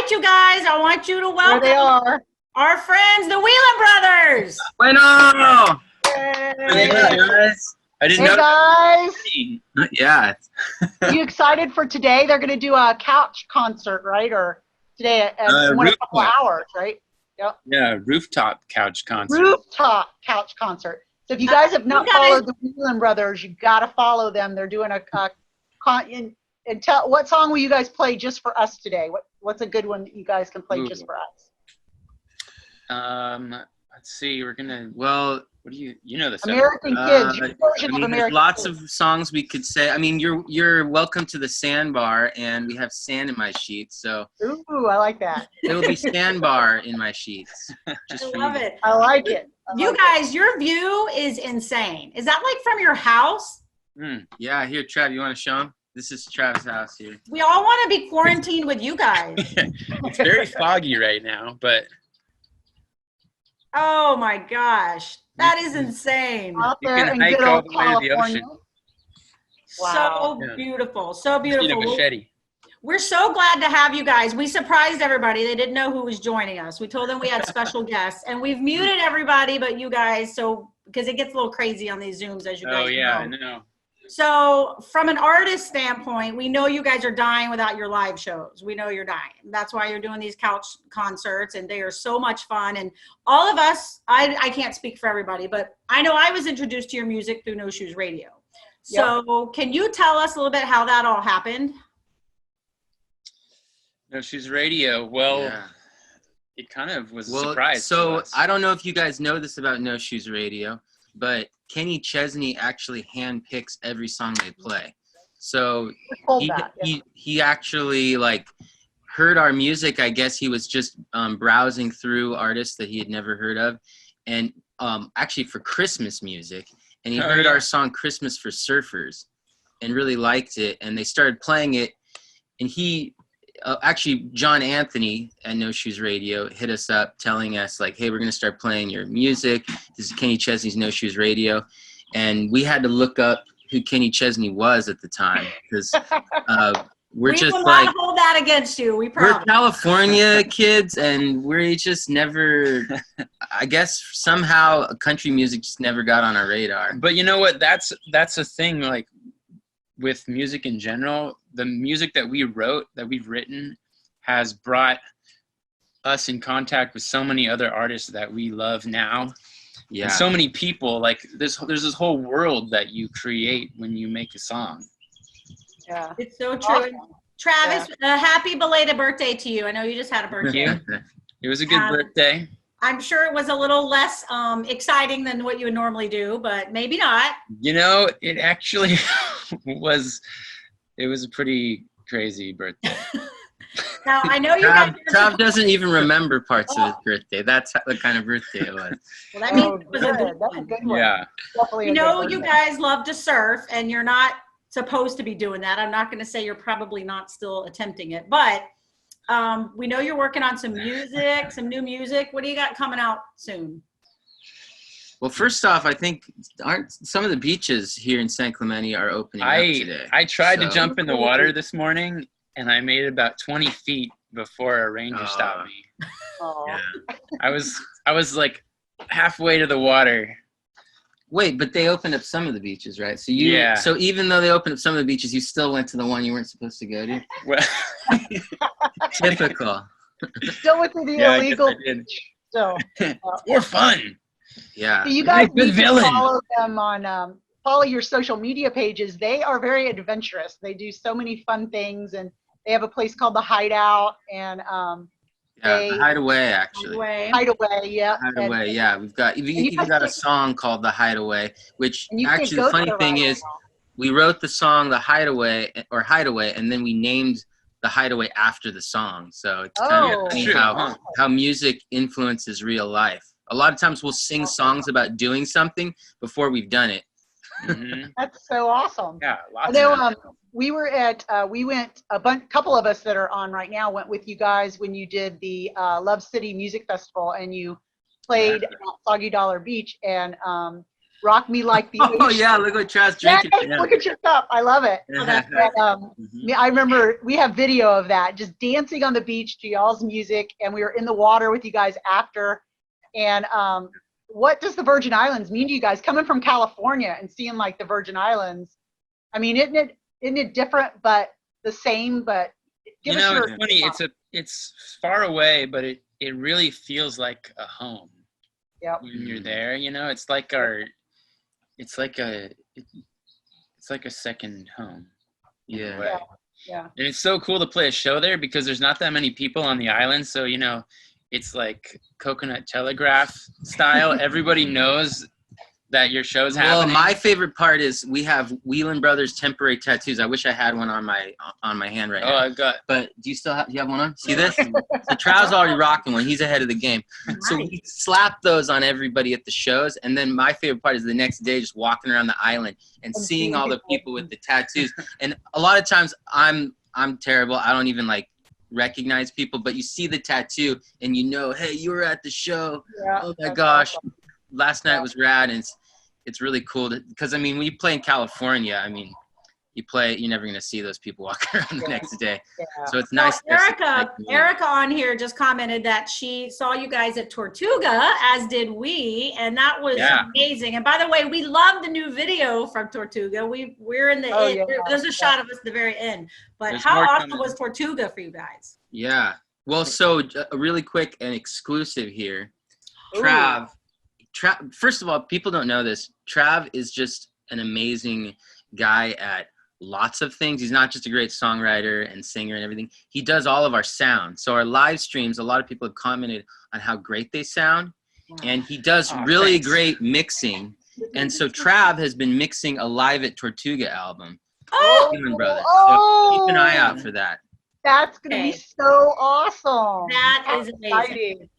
right, you guys, I want you to welcome There they are. our friends, the Wheeland Brothers. Bueno! Hey, Hey, guys. I didn't know. guys. Yeah. Are you excited for today? They're going to do a couch concert, right? Or today at a couple of hours, right? Yep. Yeah, rooftop couch concert. Rooftop couch concert. So if you guys have not followed the Wheeland Brothers, you got to follow them. They're doing and tell what song will you guys play just for us today? What's a good one that you guys can play just for us? Let's see. We're gonna. Well, what do you know the song? American Kids. Your version of there's American lots Kids. of songs we could say. I mean, you're welcome to the Sandbar, and we have sand in my sheets, so. Ooh, I like that. It will be Sandbar in my sheets. Just I love it. I like it. You guys, your view is insane. Is that like from your house? Yeah, here, Trav, you want to show him? This is Trav's house here. We all want to be quarantined with you guys. It's very foggy right now, but. Oh my gosh, that is insane. Out You there can in hike good all old the way to the California. ocean. Wow. So beautiful, so Need a beautiful. machete. We're so glad to have you guys. We surprised everybody. They didn't know who was joining us. We told them we had special guests, and we've muted everybody but you guys, so because it gets a little crazy on these Zooms, as you guys Oh yeah, I know. know. So from an artist standpoint, we know you guys are dying without your live shows. We know you're dying. That's why you're doing these couch concerts, and they are so much fun. And all of us, I can't speak for everybody, but I know I was introduced to your music through No Shoes Radio. So Can you tell us a little bit how that all happened? No Shoes Radio. Well, Yeah. it kind of was a surprise. So to us. I don't know if you guys know this about No Shoes Radio, but Kenny Chesney actually handpicks every song they play. So he actually like heard our music. I guess he was just browsing through artists that he had never heard of, and actually for Christmas music, and he heard our song "Christmas for Surfers" and really liked it, and they started playing it, and he. Actually, John Anthony at No Shoes Radio hit us up telling us, like, hey, we're going to start playing your music. This is Kenny Chesney's No Shoes Radio. And we had to look up who Kenny Chesney was at the time because we just will not hold that against you. We promise. We're California kids, and we just never, I guess somehow country music just never got on our radar. But you know what? That's a thing, like, with music in general. The music that we wrote, that we've written, has brought us in contact with so many other artists that we love now. Yeah. And so many people, like there's this whole world that you create when you make a song. Yeah. It's so true. Awesome. Travis, happy belated birthday to you. I know you just had a birthday. Thank you. It was a good birthday. I'm sure it was a little less exciting than what you would normally do, but maybe not. You know, it actually was. It was a pretty crazy birthday. Now, I know you guys... Trav doesn't even remember parts of his birthday. That's the kind of birthday it was. Well, that means it was a good one. Yeah. Definitely you know, you guys love to surf, and you're not supposed to be doing that. I'm not going to say you're probably not still attempting it, but we know you're working on some music, some new music. What do you got coming out soon? Well, first off, I think aren't some of the beaches here in San Clemente are opening up today. I tried to jump in the water this morning, and I made it about 20 feet before a ranger stopped me. Yeah. I was like halfway to the water. Wait, but they opened up some of the beaches, right? So so even though they opened up some of the beaches, you still went to the one you weren't supposed to go to? Well, typical. Still with the illegal. So more fun. Yeah. So you guys need to follow them on follow your social media pages. They are very adventurous. They do so many fun things, and they have a place called the Hideout, and the Hideaway, actually. Hideaway, yeah. Hideaway, yeah. We've even got a song called The Hideaway, which actually the funny thing is we wrote the song The Hideaway, and then we named the Hideaway after the song. So it's kind of funny how music influences real life. A lot of times we'll sing songs about doing something before we've done it. Mm-hmm. That's so awesome. Yeah, we were at we went couple of us that are on right now went with you guys when you did the Love City Music Festival, and you played at Soggy Dollar Beach, and Rock Me Like the Ocean. Oh yeah, look what Trav's drinking. Yes, look at your cup. I love it. Oh, that's I remember we have video of that, just dancing on the beach to y'all's music, and we were in the water with you guys after. And what does the Virgin Islands mean to you guys? Coming from California and seeing like the Virgin Islands, I mean, isn't it different but the same? But give us your it's funny. It's far away, but it really feels like a home. Yep. When you're there, it's like a second home. Yeah. Yeah. And it's so cool to play a show there because there's not that many people on the island. So, it's like Coconut Telegraph style. Everybody knows that your show's happening. Well, my favorite part is we have Wheeland Brothers temporary tattoos. I wish I had one on my hand right now. Oh, I've got. But do you have one on? See this? So Trav's already rocking one. He's ahead of the game. Nice. So we slap those on everybody at the shows. And then my favorite part is the next day just walking around the island and seeing all the people with the tattoos. And a lot of times I'm terrible. I don't even recognize people, but you see the tattoo and hey, you were at the show. Yeah, oh my that's gosh. awesome. Last night was rad, and it's really cool because when you play in California, you're never going to see those people walking around the next day. Yeah. So it's nice. Erica on here just commented that she saw you guys at Tortuga, as did we, and that was amazing. And by the way, we love the new video from Tortuga. We're in the end. There's a shot of us at the very end. But There's how more awesome coming. was Tortuga for you guys? Yeah. Well, so really quick and exclusive here. Ooh. Trav, first of all, people don't know this. Trav is just an amazing guy at lots of things. He's not just a great songwriter and singer and everything. He does all of our sound. So our live streams, a lot of people have commented on how great they sound. And he does really great mixing. And so Trav has been mixing a Live at Tortuga album. Wheeland Brothers. So keep an eye out for that. That's going to be so awesome. That is amazing. Exciting.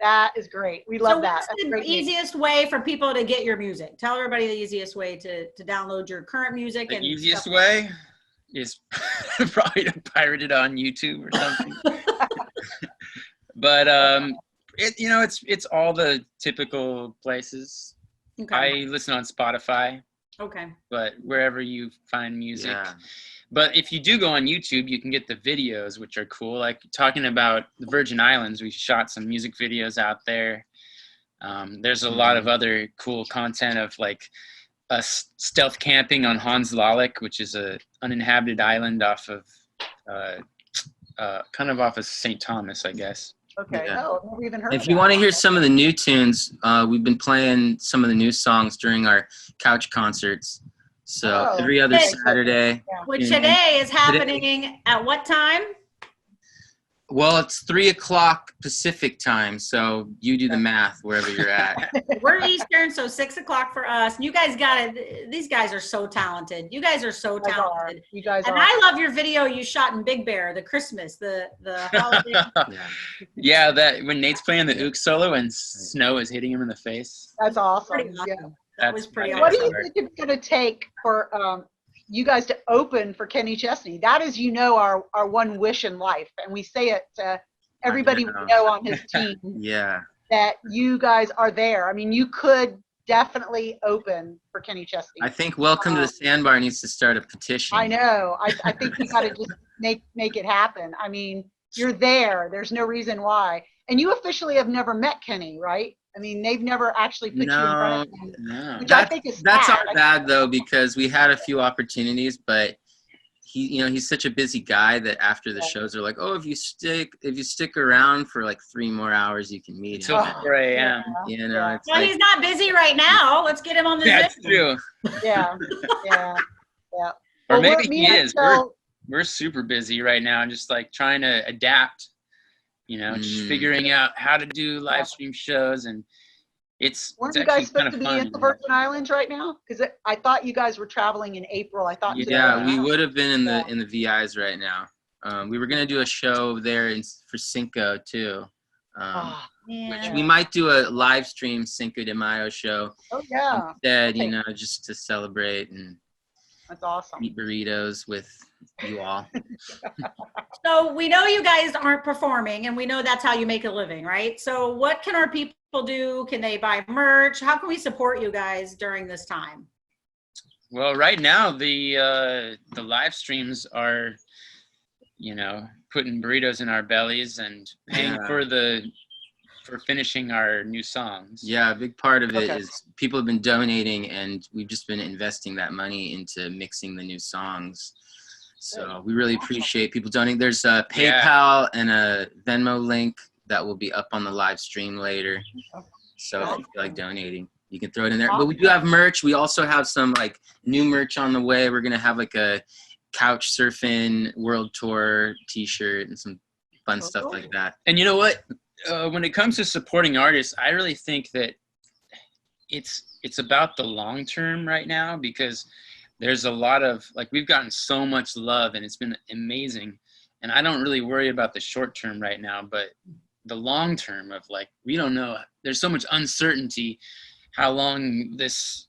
That is great. We love that. What's the easiest way for people to get your music? Tell everybody the easiest way to download your current music. The easiest way is probably to pirate it on YouTube or something. But it's all the typical places. Okay. I listen on Spotify. Okay. But wherever you find music. Yeah. But if you do go on YouTube, you can get the videos, which are cool. Like talking about the Virgin Islands, we shot some music videos out there. There's a lot of other cool content of us stealth camping on Hans Lalik, which is a uninhabited island off of kind of off of St. Thomas, I guess. Okay. Yeah. Oh, I've never even heard of If you want to hear some of the new tunes, we've been playing some of the new songs during our couch concerts. So every other Saturday. Which today is happening at what time? Well, it's 3:00 Pacific time, so you do the math wherever you're at. We're Eastern, so 6:00 for us. And you guys got it. These guys are so talented. You guys are so talented. You guys and are. I love your video you shot in Big Bear, the Christmas, the holiday. Yeah, that when Nate's playing the uke solo and snow is hitting him in the face. That's awesome. Pretty awesome. Yeah. That was pretty awesome. What do you think it's going to take for you guys to open for Kenny Chesney? That is, our one wish in life. And we say it to everybody we know on his team. Yeah. That you guys are there. I mean, you could definitely open for Kenny Chesney. I think Welcome to the Sandbar needs to start a petition. I know. I think you got to just make it happen. I mean, you're there. There's no reason why. And you officially have never met Kenny, right? I mean, they've never actually put you in front of him. No. Which I think is that's sad. our bad though, because we had a few opportunities, but he's such a busy guy that after the shows are like, oh, if you stick around for 3 more hours, you can meet Until him. 4 a.m. It's Well, he's not busy right now. Let's get him on the That's Zoom. true. Yeah. Or Well, maybe me he and is. Phil- We're super busy right now, just trying to adapt. Just figuring out how to do live stream shows, and Weren't it's you guys actually kind supposed of to be fun. in the Virgin Islands right now? Because I thought you guys were traveling in April. I thought. Yeah, we would have been in the VIs right now. We were gonna do a show there for Cinco too, which we might do a live stream Cinco de Mayo show. Oh yeah. Instead, just to celebrate and That's awesome. eat burritos with you all. So we know you guys aren't performing, and we know that's how you make a living, right? So what can our people people do? Can they buy merch? How can we support you guys during this time? Well, right now the live streams are, putting burritos in our bellies and paying for finishing our new songs. Yeah, a big part of it is people have been donating, and we've just been investing that money into mixing the new songs. So we really appreciate people donating. There's a PayPal and a Venmo link that will be up on the live stream later. So if you feel like donating, you can throw it in there. But we do have merch. We also have some like new merch on the way. We're gonna have like a couch surfing world tour T-shirt and some fun stuff like that. And you know what? When it comes to supporting artists, I really think that it's about the long term right now, because there's a lot of, like, we've gotten so much love and it's been amazing. And I don't really worry about the short term right now, but the long term of, like, we don't know. There's so much uncertainty how long this,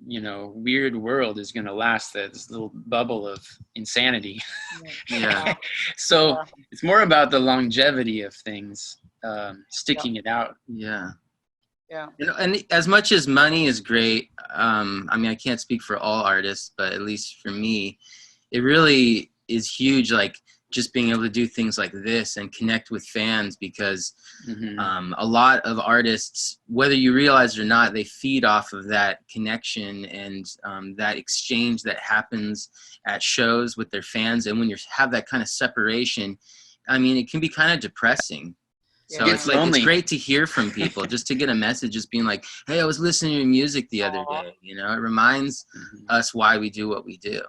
weird world is going to last, this little bubble of insanity. Yeah. So it's more about the longevity of things, sticking it out. Yeah. Yeah. And as much as money is great, I mean, I can't speak for all artists, but at least for me, it really is huge, like just being able to do things like this and connect with fans, because a lot of artists, whether you realize it or not, they feed off of that connection and that exchange that happens at shows with their fans. And when you have that kind of separation, I mean, it can be kind of depressing. So it's like, it's great to hear from people, just to get a message, just being like, hey, I was listening to your music the other day. It reminds us why we do what we do.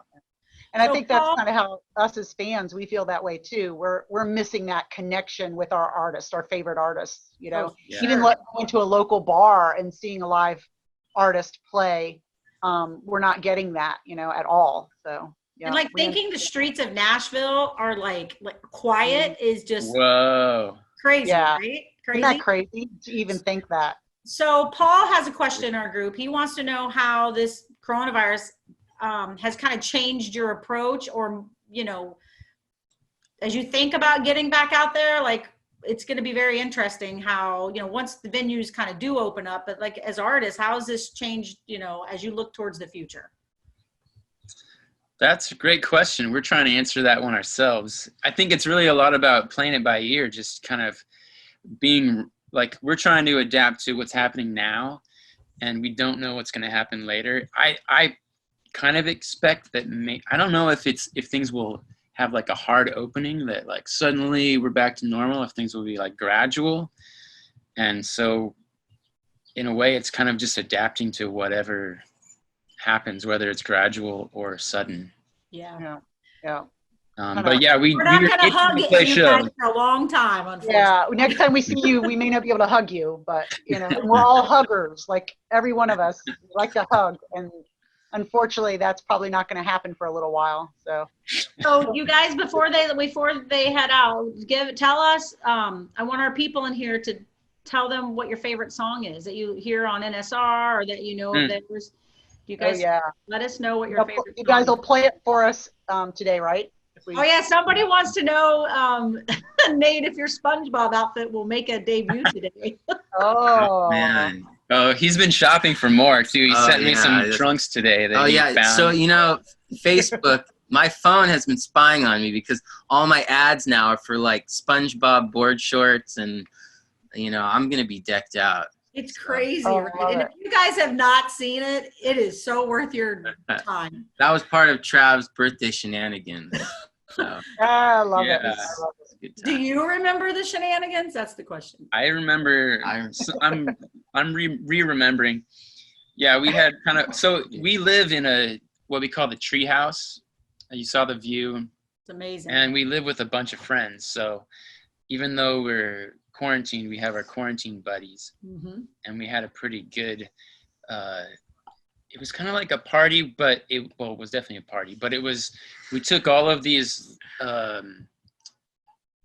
And I think that's kind of how us as fans, we feel that way too. We're missing that connection with our artists, our favorite artists, even going to a local bar and seeing a live artist play. We're not getting that, at all. So. Yeah, and thinking the streets of Nashville are like quiet is just crazy, right? Crazy. Isn't that crazy to even think that? So Paul has a question in our group. He wants to know how this coronavirus has kind of changed your approach, or, as you think about getting back out there, like, it's going to be very interesting how, once the venues kind of do open up, but like as artists, how has this changed, as you look towards the future? That's a great question. We're trying to answer that one ourselves. I think it's really a lot about playing it by ear, just kind of being like, we're trying to adapt to what's happening now, and we don't know what's going to happen later. I kind of expect that I don't know if things will have like a hard opening, that like suddenly we're back to normal, if things will be like gradual. And so in a way, it's kind of just adapting to whatever happens, whether it's gradual or sudden. Yeah. But yeah, we're not going to hug you guys for a long time, unfortunately. Yeah, next time we see you, we may not be able to hug you, but we're all huggers. Like every one of us like to hug, and unfortunately, that's probably not going to happen for a little while. So you guys, before they head out, tell us. I want our people in here to tell them what your favorite song is that you hear on NSR, or that that there's. You guys, let us know what your favorite. You guys will play it for us today, right? Somebody wants to know, Nate, if your SpongeBob outfit will make a debut today. Oh man. Oh, he's been shopping for more too. He sent me some trunks today that he found. So Facebook, my phone has been spying on me, because all my ads now are for like SpongeBob board shorts, and I'm gonna be decked out. It's crazy, right? And if you guys have not seen it, it is so worth your time. That was part of Trav's birthday shenanigans. So. I love it. Do you remember the shenanigans? That's the question. I remember. I'm remembering. Yeah, we had we live in what we call the tree house. You saw the view. It's amazing. And we live with a bunch of friends. So even though we're quarantined, we have our quarantine buddies, and we had a pretty good it was kind of like a party, but it was definitely a party, but we took all of these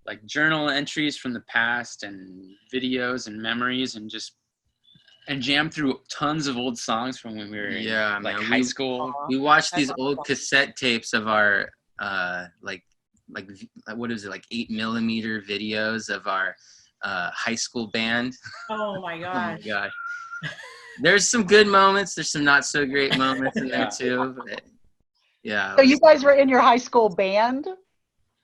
like journal entries from the past and videos and memories, and jammed through tons of old songs from when we were in high school. We watched these old cassette tapes of our like what is it, like 8mm videos of our high school band. Oh my Oh my gosh. gosh. There's some good moments. There's some not so great moments in there too. But yeah. So you guys were in your high school band?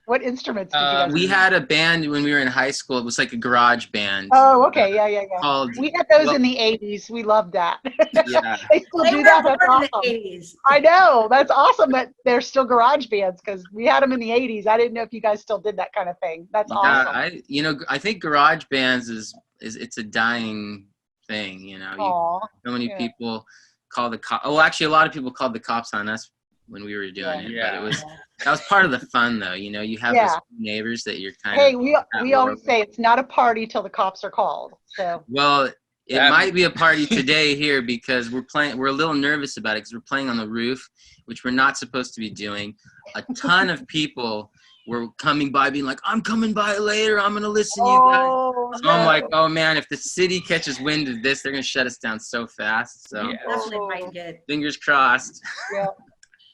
What instruments did you guys We had a band when we were in high school. It was like a garage band. Oh, okay. Yeah. Called, We had those in the 80s. We loved that. Yeah. They still They do were that. born That's in the awesome. 80s. I know. That's awesome that they're still garage bands because we had them in the 80s. I didn't know if you guys still did that kind of thing. That's awesome. I think garage bands is it's a dying thing. You know, so many people call the cops. Oh, actually, a lot of people called the cops on us when we were doing it. Yeah. But that was part of the fun, though. You know, you have those neighbors that you're kind of. Hey, we always say it's not a party till the cops are called. So. Well, it might be a party today here because we're a little nervous about it because we're playing on the roof, which we're not supposed to be doing. A ton of people were coming by being like, I'm coming by later. I'm going to listen to you guys. So I'm like, oh man, if the city catches wind of this, they're going to shut us down so fast. So Definitely might get. fingers crossed. Yeah.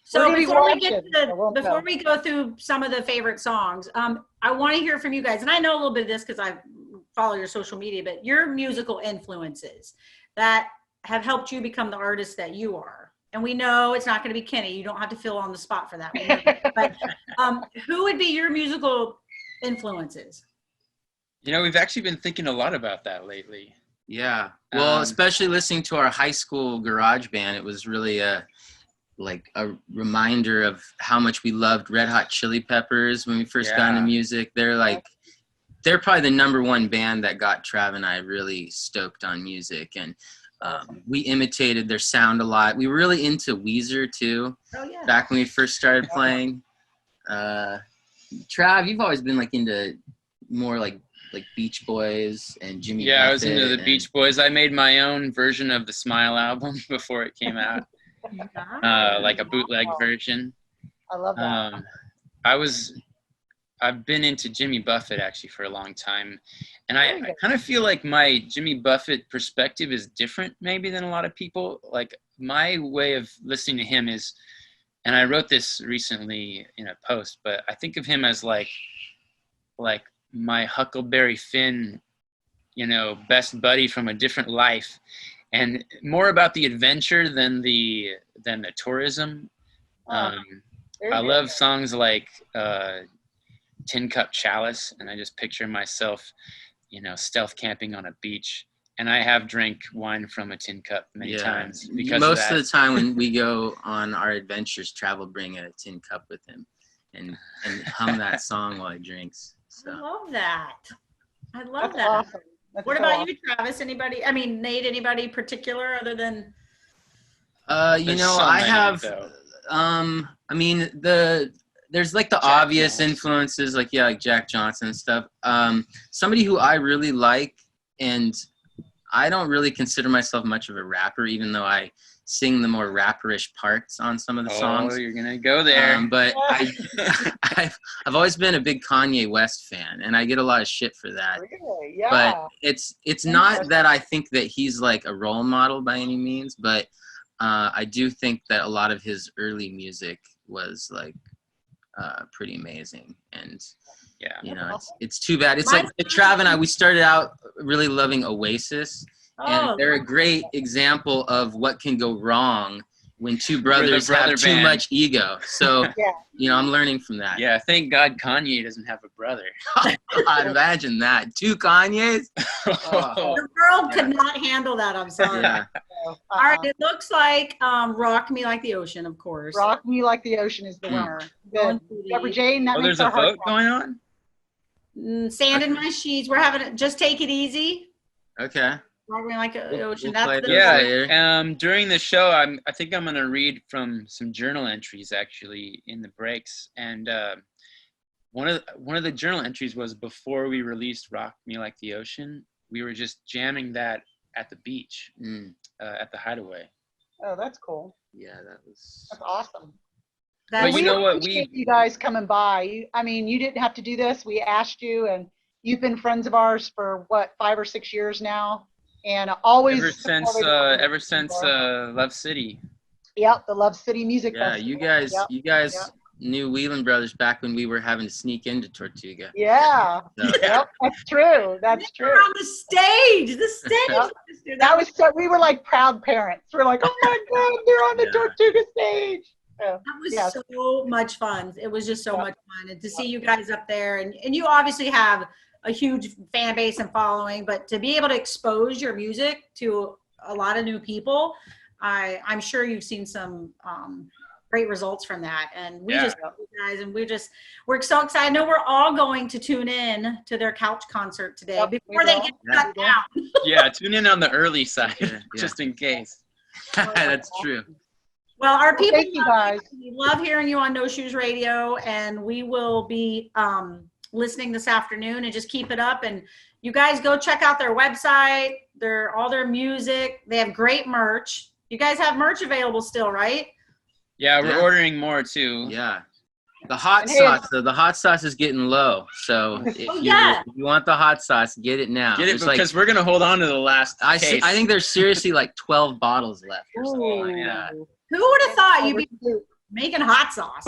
So before we go through some of the favorite songs, I want to hear from you guys. And I know a little bit of this because I follow your social media, but your musical influences that have helped you become the artist that you are. And we know it's not going to be Kenny. You don't have to fill on the spot for that. But who would be your musical influences? You know, we've actually been thinking a lot about that lately. Yeah. Well, especially listening to our high school garage band, it was really a reminder of how much we loved Red Hot Chili Peppers when we first got into music. They're probably the #1 band that got Trav and I really stoked on music, and we imitated their sound a lot. We were really into Weezer too. Oh yeah. Back when we first started playing. Trav, you've always been like into more like Beach Boys and Jimmy Buffett. I was into the Beach Boys. I made my own version of the Smile album before it came out. Like a bootleg version. I love that. I've been into Jimmy Buffett actually for a long time, and I kind of feel like my Jimmy Buffett perspective is different maybe than a lot of people. Like my way of listening to him is, and I wrote this recently in a post, but I think of him as like my Huckleberry Finn, you know, best buddy from a different life. And more about the adventure than the tourism. I love songs like Tin Cup Chalice, and I just picture myself, you know, stealth camping on a beach. And I have drank wine from a tin cup many times because most of the time when we go on our adventures, Trav will bring a tin cup with him and hum that song while he drinks. So. I love that. That's awesome. What about you, Travis? Anybody? I mean, Nate, anybody particular other than? You know, I have. I mean, there's like the Jack obvious Johnson. Influences, like Jack Johnson and stuff. Somebody who I really like, and I don't really consider myself much of a rapper, even though I sing the more rapperish parts on some of the songs. Oh, you're gonna go there. But I've always been a big Kanye West fan, and I get a lot of shit for that. Really? Yeah. But it's not that I think that he's like a role model by any means, but I do think that a lot of his early music was like pretty amazing. And you know, it's too bad. It's like Trav and I, we started out really loving Oasis. And they're a great example of what can go wrong when two brothers have too much ego. So, you know, I'm learning from that. Yeah, thank God Kanye doesn't have a brother. I'd imagine that. 2 Kanyes? The world could not handle that, I'm sorry. Yeah. All right, it looks like Rock Me Like the Ocean, of course. Rock Me Like the Ocean is the winner. Good. Deborah Jane, that makes there's a vote going on? Sand in My Sheets. We're having it. Just Take It Easy. Okay. Rock Me Like the Ocean. During the show, I think I'm gonna read from some journal entries actually in the breaks, and one of the journal entries was before we released Rock Me Like the Ocean, we were just jamming that at the beach, at the Hideaway. Oh, that's cool. Yeah, that's awesome. But you know what? You guys coming by. I mean, you didn't have to do this. We asked you, and you've been friends of ours for what, 5 or 6 years now. And always ever since Love City. Yep, the Love City Music Festival. You guys knew Wheeland Brothers back when we were having to sneak into Tortuga. Yeah. So, Yep, that's true. That's true. On the stage, Yep. That was so, we were like proud parents. We're like, oh my God, they're on the Yeah. Tortuga stage. Yeah. That was Yes. so much fun. It was just so Yeah. much fun. And to see you guys up there, and you obviously have a huge fan base and following, but to be able to expose your music to a lot of new people, I'm sure you've seen some great results from that. And we just love you guys, and we're so excited. I know we're all going to tune in to their couch concert today, Yep, before they get shut down. Yeah, tune in on the early side, Yeah. just in case. that's true. Well, our people, Thank you guys. we love hearing you on No Shoes Radio, and we will be listening this afternoon, and just keep it up. And you guys go check out their website, all their music. They have great merch. You guys have merch available still, right? Yeah, we're Yeah. ordering more too. Yeah. The hot Hey, sauce, though, the hot sauce is getting low. So if yeah. you want the hot sauce, get it now. Get it There's because we're gonna hold on to the last case. I think there's seriously like 12 bottles left or something like Ooh. that. Who would have thought you'd be making hot sauce?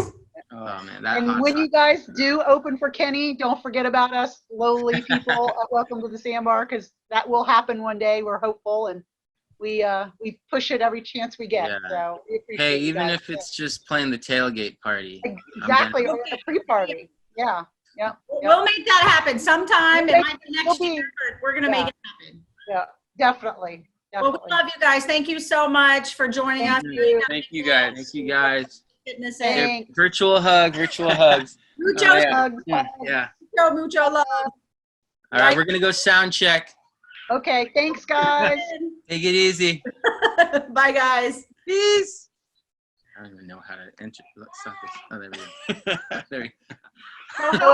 Oh man, that And hot when sauce. you guys do open for Kenny, don't forget about us lowly people at Welcome to the Sandbar, because that will happen one day. We're hopeful, and we push it every chance we get. Yeah. So we appreciate Hey, you even guys. if it's just playing the tailgate party. Exactly, or a pre-party. Yeah. Yeah. We'll make that happen sometime. It might be next We'll be- year, but we're gonna make it happen. Yeah. Definitely. Well, we love you guys. Thank you so much for joining Thank us. you. Thank you guys. Thank you guys. Fitness Thank- and Thanks. Virtual hugs. mucho, Oh, yeah. Hugs. Yeah. mucho love. All right, we're gonna go sound check. Okay, thanks, guys. Take it easy. Bye, guys. Peace. I don't even know how to enter. Stop this. Oh, there we go. There we go. So